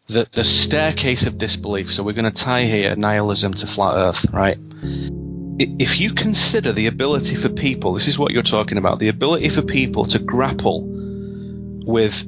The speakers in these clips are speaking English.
the staircase of disbelief. So we're going to tie here nihilism to flat Earth, right? If you consider the ability for people, this is what you're talking about, the ability for people to grapple with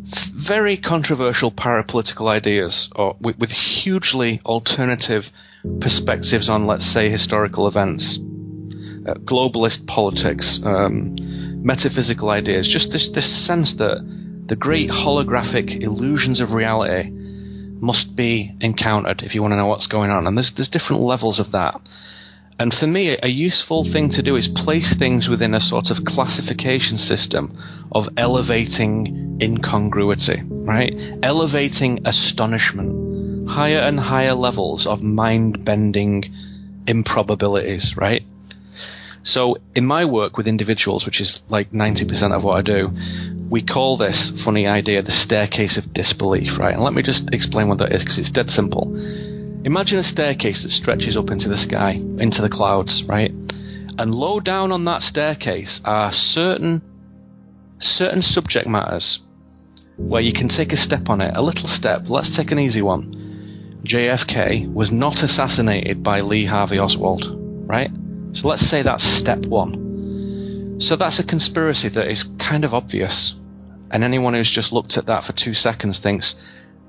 very controversial parapolitical ideas, or with hugely alternative perspectives on, let's say, historical events, globalist politics, metaphysical ideas, just this sense that the great holographic illusions of reality must be encountered if you want to know what's going on. And there's different levels of that. And for me, a useful thing to do is place things within a sort of classification system of elevating incongruity, right? Elevating astonishment, higher and higher levels of mind-bending improbabilities, right? So in my work with individuals, which is like 90% of what I do, we call this funny idea the staircase of disbelief, right? And let me just explain what that is, because it's dead simple. Imagine a staircase that stretches up into the sky, into the clouds, right? And low down on that staircase are certain subject matters where you can take a step on it, a little step. Let's take an easy one. JFK was not assassinated by Lee Harvey Oswald, right? So let's say that's step one. So that's a conspiracy that is kind of obvious. And anyone who's just looked at that for 2 seconds thinks,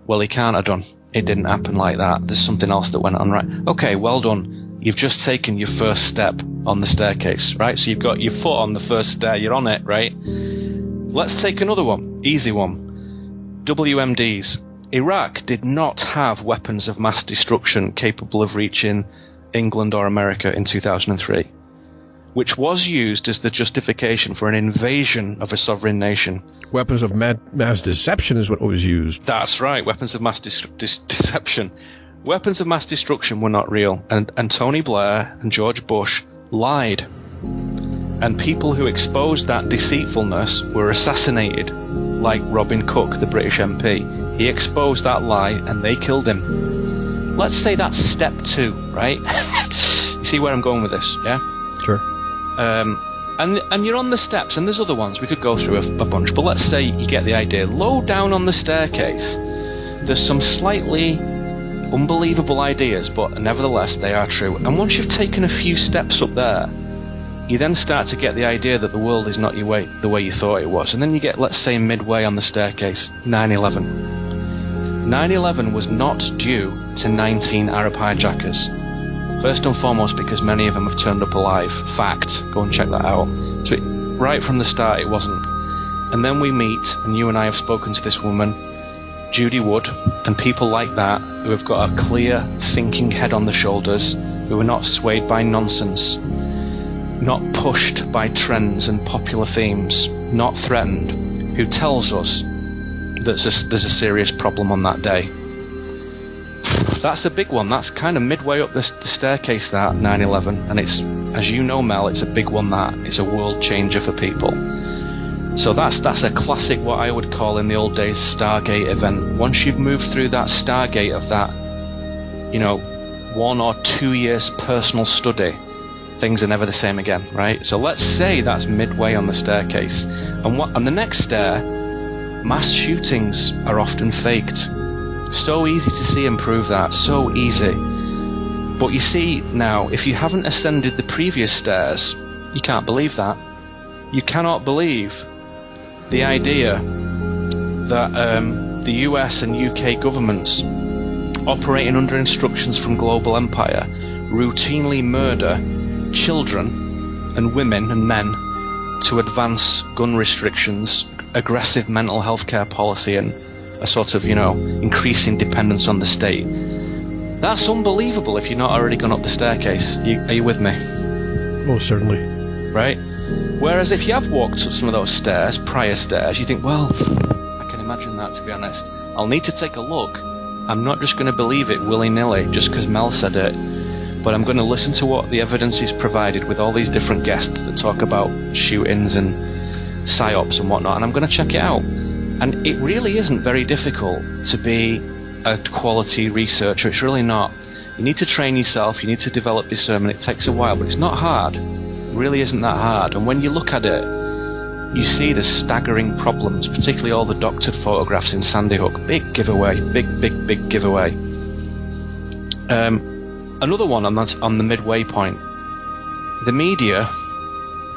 well, he can't have done. It didn't happen like that. There's something else that went on, right? Okay, well done. You've just taken your first step on the staircase, right? So you've got your foot on the first stair. You're on it, right? Let's take another one. Easy one. WMDs. Iraq did not have weapons of mass destruction capable of reaching England or America in 2003, which was used as the justification for an invasion of a sovereign nation. Weapons of mass deception is what was used. That's right, weapons of mass deception. Weapons of mass destruction were not real, and Tony Blair and George Bush lied. And people who exposed that deceitfulness were assassinated, like Robin Cook, the British MP. He exposed that lie, and they killed him. Let's say that's step 2, right? You see where I'm going with this, yeah? Sure. And you're on the steps, and there's other ones. We could go through a bunch, but let's say you get the idea. Low down on the staircase, there's some slightly unbelievable ideas, but nevertheless they are true. And once you've taken a few steps up there, you then start to get the idea that the world is not the way you thought it was. And then you get, let's say, midway on the staircase, 9/11. 9/11 was not due to 19 Arab hijackers. First and foremost, because many of them have turned up alive. Fact. Go and check that out. So right from the start, it wasn't. And then we meet, and you and I have spoken to this woman, Judy Wood, and people like that, who have got a clear, thinking head on the shoulders, who are not swayed by nonsense, not pushed by trends and popular themes, not threatened, who tells us that there's a serious problem on that day. That's a big one. That's kind of midway up the staircase, that 9/11, and it's, as you know, Mel, it's a big one. That it's a world changer for people. So that's a classic, what I would call in the old days, Stargate event. Once you've moved through that Stargate of that, 1 or 2 years personal study, things are never the same again, right? So let's say that's midway on the staircase, and the next stair, mass shootings are often faked. So easy to see and prove that, so easy. But you see now, if you haven't ascended the previous stairs, you can't believe that. You cannot believe the idea that the US and UK governments, operating under instructions from global empire, routinely murder children and women and men to advance gun restrictions, aggressive mental health care policy, and a sort of, increasing dependence on the state. That's unbelievable if you've not already gone up the staircase. Are you with me? Most certainly. Right? Whereas if you have walked up some of those stairs, prior stairs, you think, well, I can imagine that, to be honest. I'll need to take a look. I'm not just going to believe it willy-nilly just because Mel said it, but I'm going to listen to what the evidence is provided with all these different guests that talk about shootings and psyops and whatnot, and I'm going to check it out. And it really isn't very difficult to be a quality researcher. It's really not. You need to train yourself. You need to develop discernment. It takes a while, but it's not hard. It really isn't that hard. And when you look at it, you see the staggering problems, particularly all the doctored photographs in Sandy Hook. Big giveaway, big giveaway. Another one on the midway point. The media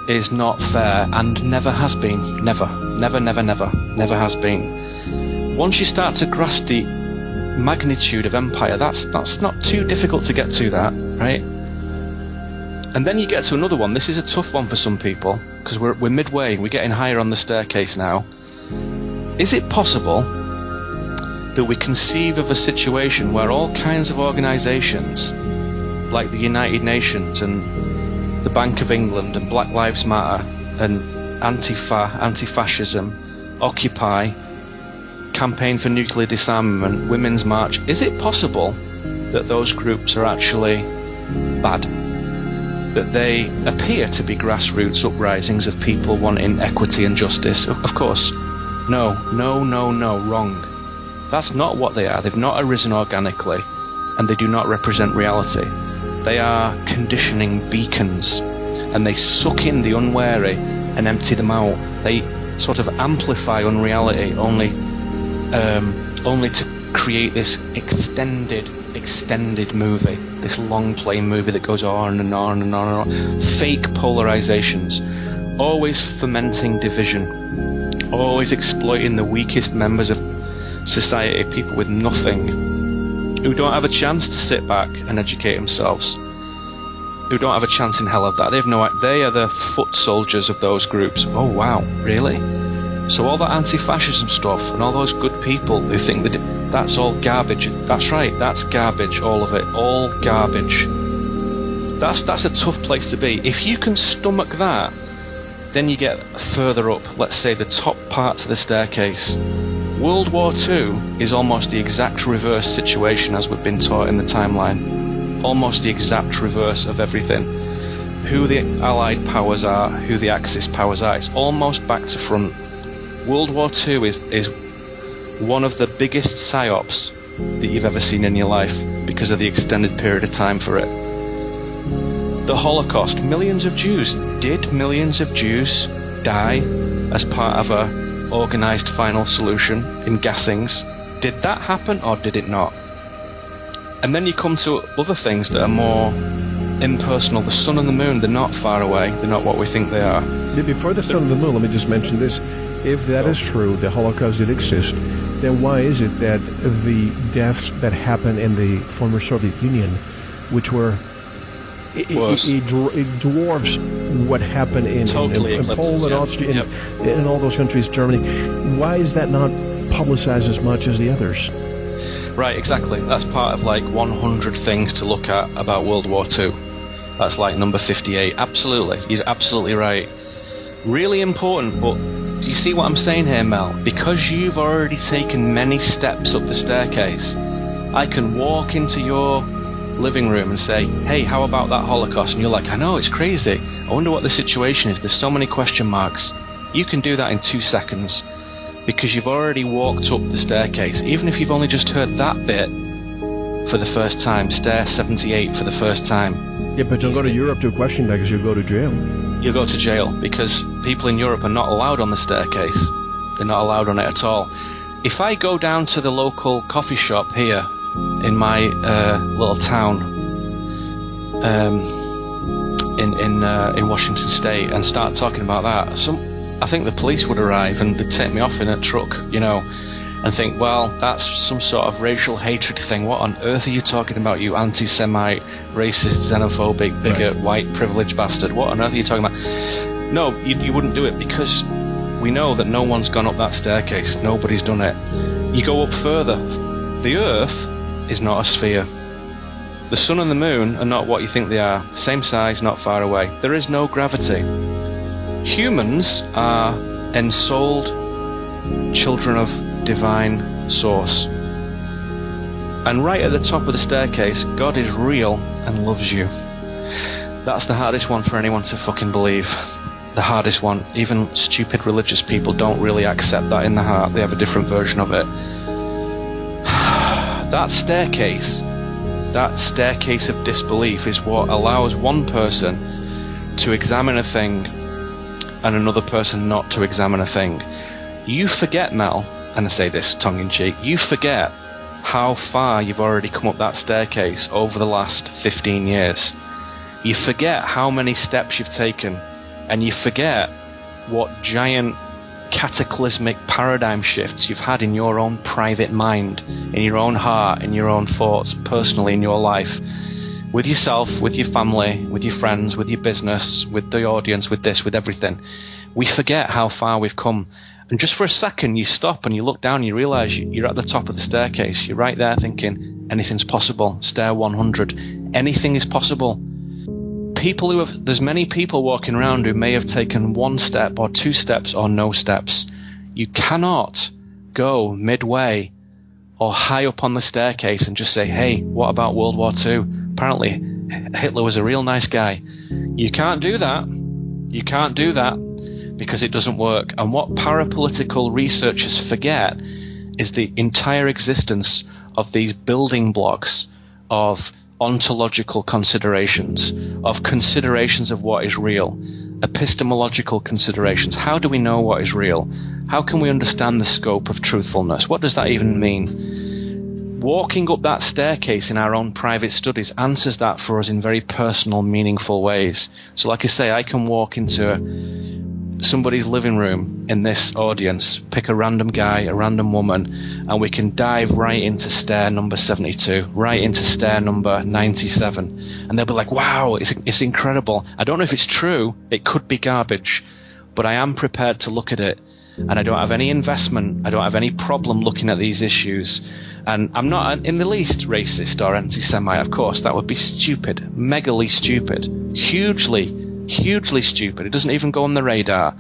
is not fair and never has been. Never has been. Once you start to grasp the magnitude of empire, that's not too difficult to get to that, right? And then you get to another one. This is a tough one for some people, because we're midway, we're getting higher on the staircase now. Is it possible that we conceive of a situation where all kinds of organisations, like the United Nations and the Bank of England and Black Lives Matter and Antifa, anti-fascism, Occupy, Campaign for Nuclear Disarmament, Women's March, is it possible that those groups are actually bad? That they appear to be grassroots uprisings of people wanting equity and justice? Of course. No, wrong. That's not what they are. They've not arisen organically, and they do not represent reality. They are conditioning beacons, and they suck in the unwary and empty them out. They sort of amplify unreality only to create this extended movie, this long play movie that goes on and on and on and on. Fake polarizations, always fomenting division, always exploiting the weakest members of society, people with nothing, who don't have a chance to sit back and educate themselves, who don't have a chance in hell of that. They are the foot soldiers of those groups. Oh wow, really? So all that anti-fascism stuff and all those good people who think that that's all garbage. That's right, that's garbage, all of it, all garbage. That's a tough place to be. If you can stomach that, then you get further up, let's say the top parts of the staircase. World War II is almost the exact reverse situation as we've been taught in the timeline. Almost the exact reverse of everything. Who the Allied powers are, who the Axis powers are, it's almost back to front. World War II is one of the biggest psyops that you've ever seen in your life because of the extended period of time for it. The Holocaust, millions of Jews. Did millions of Jews die as part of a organised final solution in gassings? Did that happen or did it not? And then you come to other things that are more impersonal. The sun and the moon, they're not far away. They're not what we think they are. Before the sun and the moon, let me just mention this. If that is true, the Holocaust did exist, then why is it that the deaths that happened in the former Soviet Union, which were it dwarfs what happened in Poland, Austria, in all those countries, Germany, why is that not publicized as much as the others? Right, exactly. That's part of like 100 things to look at about World War II. That's like number 58. Absolutely. You're absolutely right. Really important, but do you see what I'm saying here, Mel? Because you've already taken many steps up the staircase, I can walk into your living room and say, hey, how about that Holocaust? And you're like, I know, it's crazy. I wonder what the situation is. There's so many question marks. You can do that in 2 seconds because you've already walked up the staircase. Even if you've only just heard that bit for the first time, stair 78 for the first time. Yeah, but don't go to Europe to question that because you'll go to jail. You'll go to jail because people in Europe are not allowed on the staircase. They're not allowed on it at all. If I go down to the local coffee shop here in my little town in Washington State and start talking about that, I think the police would arrive and they'd take me off in a truck, you know, and think, well, that's some sort of racial hatred thing. What on earth are you talking about, you anti-Semite, racist, xenophobic, bigot, white privileged bastard? What on earth are you talking about? No, you wouldn't do it because we know that no one's gone up that staircase. Nobody's done it. You go up further. The Earth is not a sphere. The sun and the moon are not what you think they are. Same size, not far away. There is no gravity. Humans are ensouled children of divine source. And right at the top of the staircase, God is real and loves you. That's the hardest one for anyone to fucking believe. The hardest one. Even stupid religious people don't really accept that in the heart. They have a different version of it. That staircase of disbelief is what allows one person to examine a thing and another person not to examine a thing. You forget, Mel, and I say this tongue-in-cheek, you forget how far you've already come up that staircase over the last 15 years. You forget how many steps you've taken, and you forget what giant cataclysmic paradigm shifts you've had in your own private mind, in your own heart, in your own thoughts, personally in your life, with yourself, with your family, with your friends, with your business, with the audience, with this, with everything. We forget how far we've come. And just for a second, you stop and you look down and you realize you're at the top of the staircase. You're right there thinking, anything's possible. Stair 100. Anything is possible. There's many people walking around who may have taken one step or two steps or no steps. You cannot go midway or high up on the staircase and just say, hey, what about World War II? Apparently, Hitler was a real nice guy. You can't do that. You can't do that. Because it doesn't work. And what parapolitical researchers forget is the entire existence of these building blocks of ontological considerations, of considerations of what is real, epistemological considerations. How do we know what is real? How can we understand the scope of truthfulness? What does that even mean? Walking up that staircase in our own private studies answers that for us in very personal, meaningful ways. So like I say, I can walk into somebody's living room in this audience, pick a random guy, a random woman, and we can dive right into stair number 72, right into stair number 97, and they'll be like, wow, it's incredible. I don't know if it's true, it could be garbage, but I am prepared to look at it, and I don't have any investment, I don't have any problem looking at these issues, and I'm not in the least racist or anti-Semite, of course. That would be stupid, megally stupid, hugely stupid. It doesn't even go on the radar.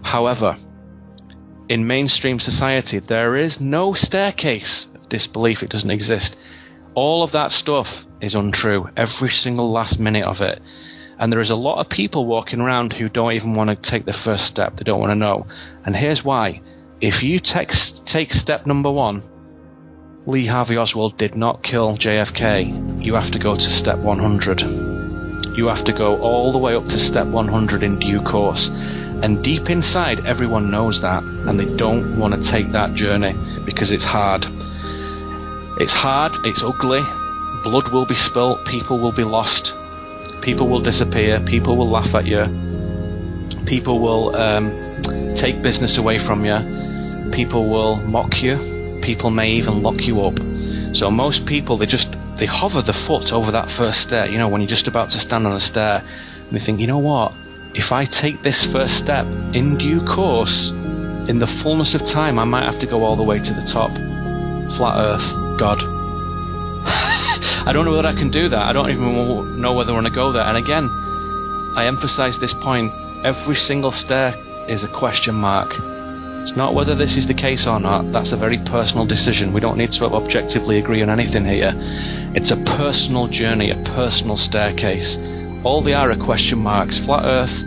However, in mainstream society, there is no staircase of disbelief. It doesn't exist. All of that stuff is untrue, every single last minute of it. And there is a lot of people walking around who don't even want to take the first step. They don't want to know. And here's why. If you take step number 1, Lee Harvey Oswald did not kill JFK, you have to go to step 100. You have to go all the way up to step 100 in due course. And deep inside, everyone knows that, and they don't want to take that journey because it's hard. It's hard, it's ugly, blood will be spilt, people will be lost, people will disappear, people will laugh at you, people will take business away from you, people will mock you, people may even lock you up. So most people, they hover the foot over that first stair, you know, when you're just about to stand on a stair, and they think, you know what, if I take this first step in due course, in the fullness of time, I might have to go all the way to the top. Flat Earth, God. I don't know whether I can do that. I don't even know whether I want to go there. And again, I emphasize this point, every single stair is a question mark. It's not whether this is the case or not. That's a very personal decision. We don't need to objectively agree on anything here. It's a personal journey, a personal staircase. All they are question marks. Flat Earth,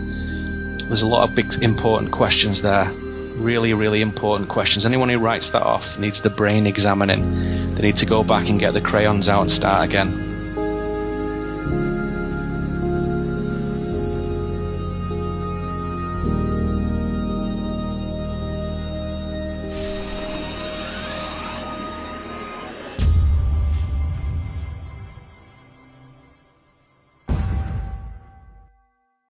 there's a lot of big important questions there. Really, really important questions. Anyone who writes that off needs the brain examining. They need to go back and get the crayons out and start again.